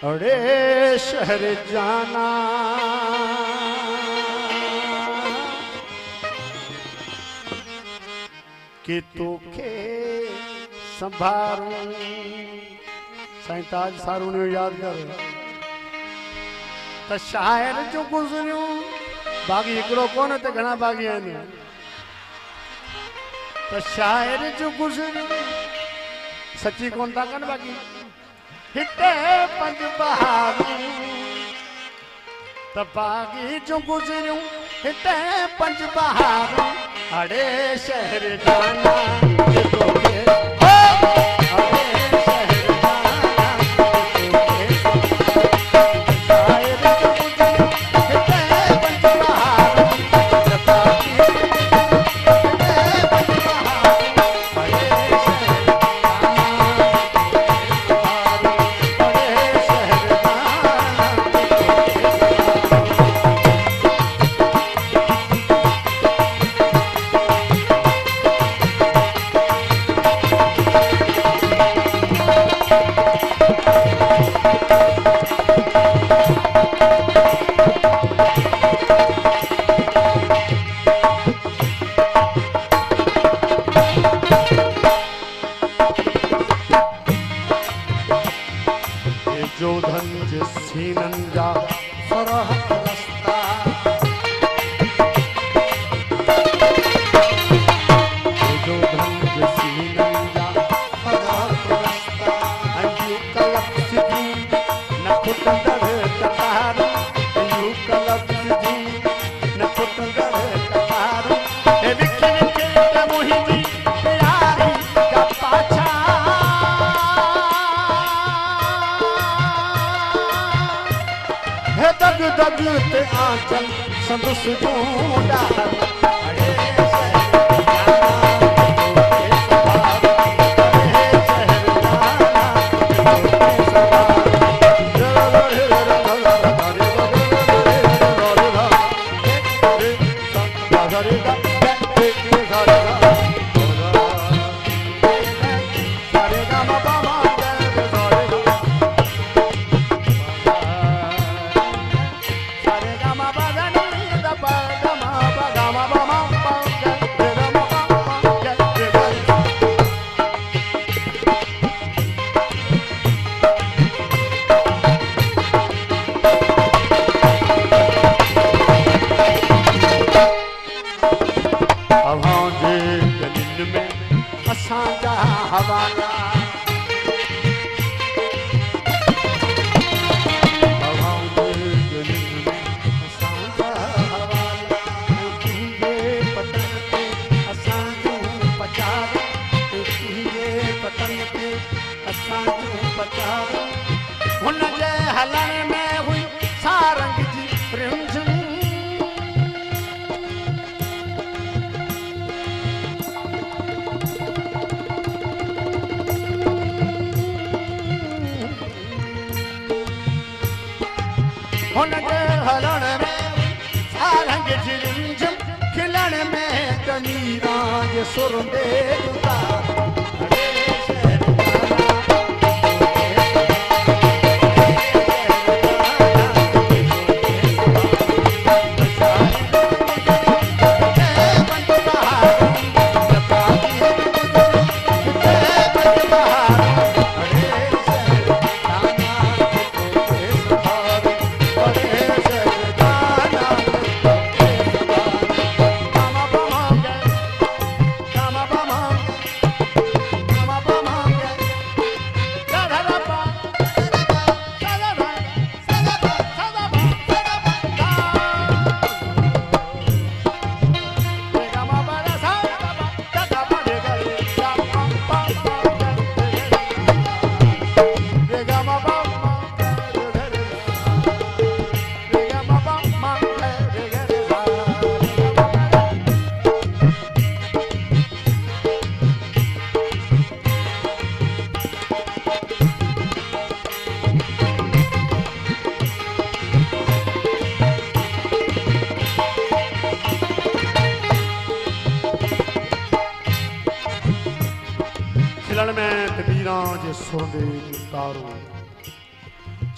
अरे शहर जाना कि तोखे संभारूं साईं ताज सारू ने याद कर त शायर जो गुज़रियूं बागी हिकिड़ो कोन ते घणा बागी आहिनि त शायर जो गुज़रियूं सची कोन था कनि बागी हिते पंज बहारूं त बागी जो गुज़रियूं हिते पंज बहारूं अड़े शहर जाना कि तोखे आंचल संदुस ढूंढा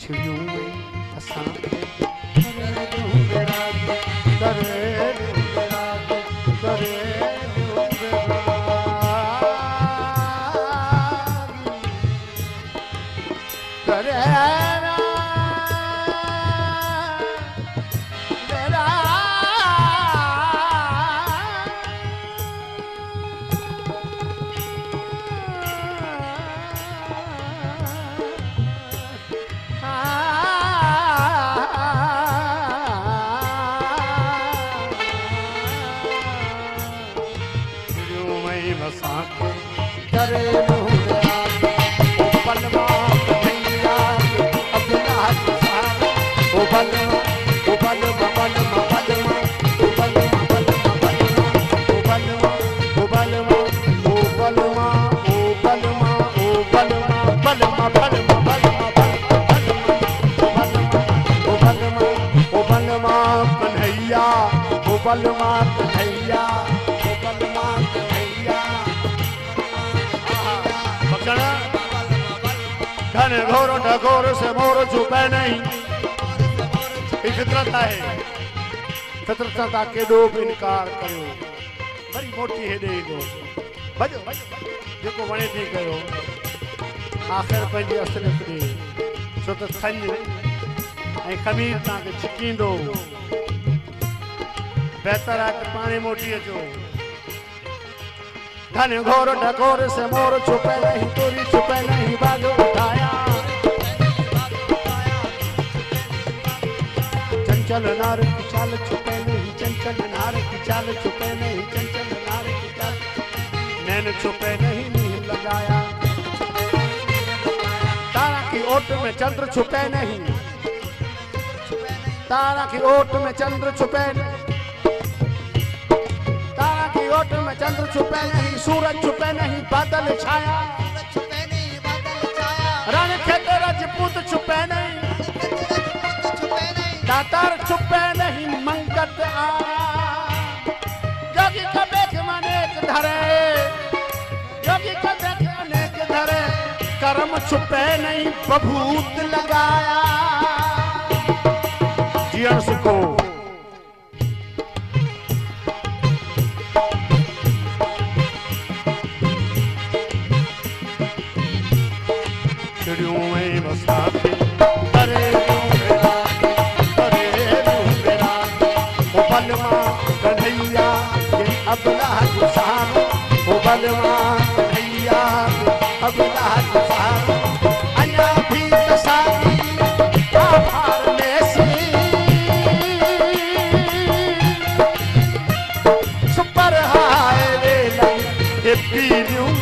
छिड़ियूं में असां करे दूंगे रात करे दूंगे रात करे दूंगे रात करे करे दूंगे रात ओ बलवा कन्हैया अबला सारा ओ बलवा ओ बलवा बलवा बलवा ओ बलवा बलवा बलवा ओ बलवा ओ बलवा ओ बलवा ओ बलवा ओ बलवा बलवा बलवा ओ बलवा ओ बलवा कन्हैया ओ बलवा कन्हैया ओ बलवा कन्हैया घन घोर ढकोर से मोर छुपे नहीं फितरत है फितरत का केॾो बि इनकार कयो वरी मोटी हेॾे ईंदो भॼो जेको वणे थी कयो आख़िर पंहिंजी असलियत ॾे छो त थंज ऐं खमीर तव्हांखे छिकींदो बहितर आहे त पाणे मोटी अचो घन घोर ढकोर से मोर छुपे नहीं तोरी छुपे नहीं बाग उठाया चंचल नार की चाल छुपे नहीं चंचल नार की चाल छुपे नहीं चंचल नार की चाल नैन छुपे नहीं नील लगाया तारा की ओट में चंद्र छुपे नहीं तारा की ओट में चंद्र छुपे नहीं ओट में चंद्र छुपे नहीं सूरज छुपे नहीं बादल छाया रण खेत राजपूत छुपे नहीं दातार छुपे नहीं मंगत योगी का देख अनेक धरे योगी का देख अनेक धरे कर्म छुपे नहीं बभूत लगाया जीवन सुखो चिड़ियों में बसा के करे दूंगे रात करे दूंगे रात ओ बलवा कन्हैया ये अबला गुसारो ओ बलवा कन्हैया अबला गुसारो अन्या भी तसारी आभार में सी सुपर हाईवे ये पीरियों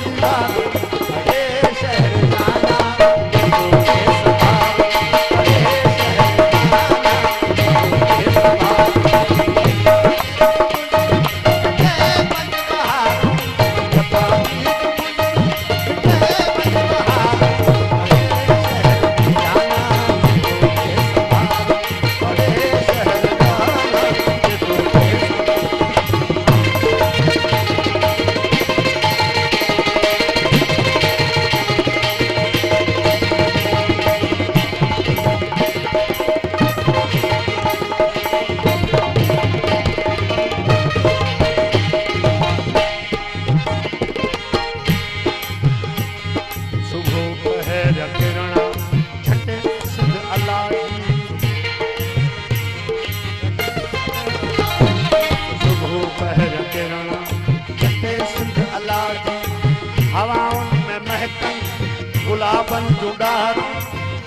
गुलाबन जुगार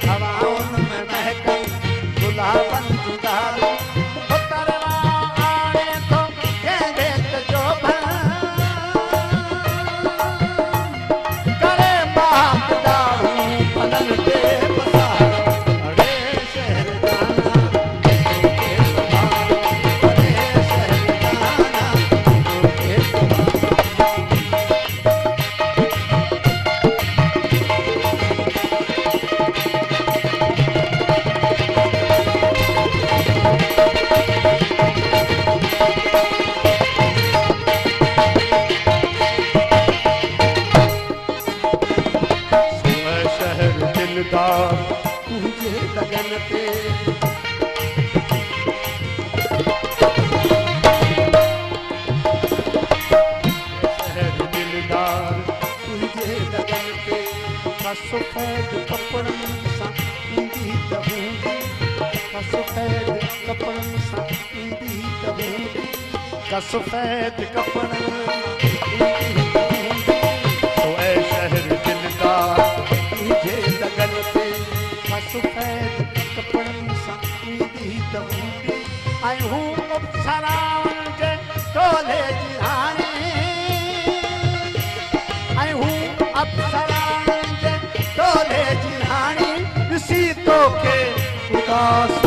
हवाओं में महकन गुलाबन जुगार उतरवा आने तो के देख जो करे बाप दारू पलन पे बसारो अरे शहर जाना के सवार अरे शहर जाना के सवार तुझे लगन ते शहर दिलदार तुझे लगन ते सफेद कपड़न सां ईंदी त हूंदी सफेद कपड़न सां ईंदी त हूंदी सफेद कपड़न तो ऐ शहर दिलदार तुझे लगन ते सफेद कपड़न सां ईंदी त हूंदी ऐं हू अप्सराउनि जे टोले जी राणी ऐं हू अप्सराउनि जे टोले जी राणी ॾिसी तोखे उदास